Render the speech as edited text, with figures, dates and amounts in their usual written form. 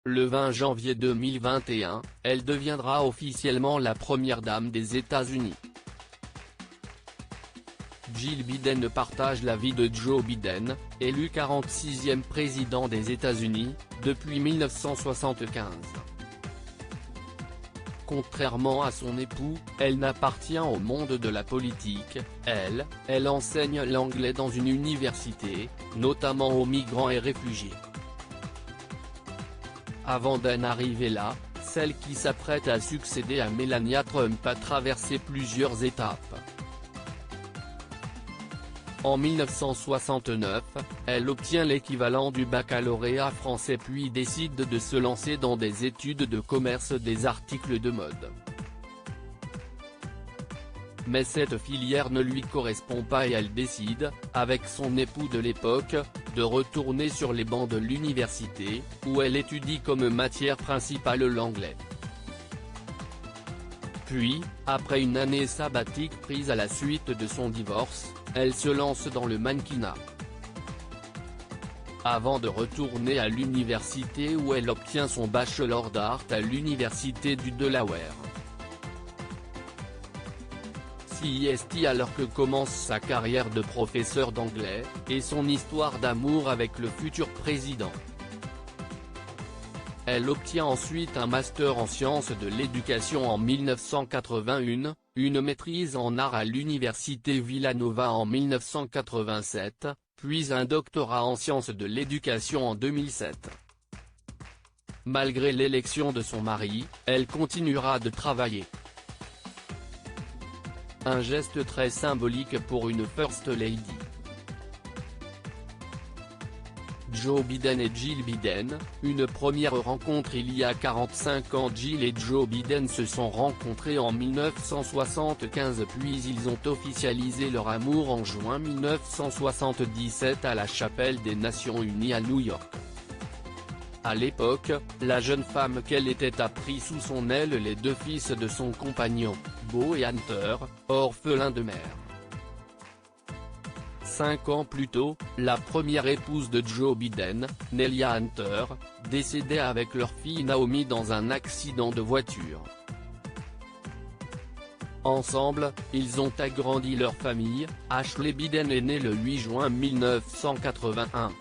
Le 20 janvier 2021, elle deviendra officiellement la première dame des États-Unis. Jill Biden partage la vie de Joe Biden, élu 46e président des États-Unis, depuis 1975. Contrairement à son époux, elle n'appartient au monde de la politique. Elle enseigne l'anglais dans une université, notamment aux migrants et réfugiés. Avant d'en arriver là, celle qui s'apprête à succéder à Melania Trump a traversé plusieurs étapes. En 1969, elle obtient l'équivalent du baccalauréat français puis décide de se lancer dans des études de commerce des articles de mode. Mais cette filière ne lui correspond pas et elle décide, avec son époux de l'époque, de retourner sur les bancs de l'université, où elle étudie comme matière principale l'anglais. Puis, après une année sabbatique prise à la suite de son divorce, elle se lance dans le mannequinat. Avant de retourner à l'université où elle obtient son bachelor d'art à l'université du Delaware. CIST alors que commence sa carrière de professeur d'anglais, et son histoire d'amour avec le futur président. Elle obtient ensuite un master en sciences de l'éducation en 1981, une maîtrise en art à l'université Villanova en 1987, puis un doctorat en sciences de l'éducation en 2007. Malgré l'élection de son mari, elle continuera de travailler. Un geste très symbolique pour une First Lady. Joe Biden et Jill Biden, une première rencontre il y a 45 ans. Jill et Joe Biden se sont rencontrés en 1975 puis ils ont officialisé leur amour en juin 1977 à la Chapelle des Nations Unies à New York. À l'époque, la jeune femme qu'elle était a pris sous son aile les deux fils de son compagnon, Beau et Hunter, orphelins de mère. 5 ans plus tôt, la première épouse de Joe Biden, Nelia Hunter, décédait avec leur fille Naomi dans un accident de voiture. Ensemble, ils ont agrandi leur famille. Ashley Biden est née le 8 juin 1981.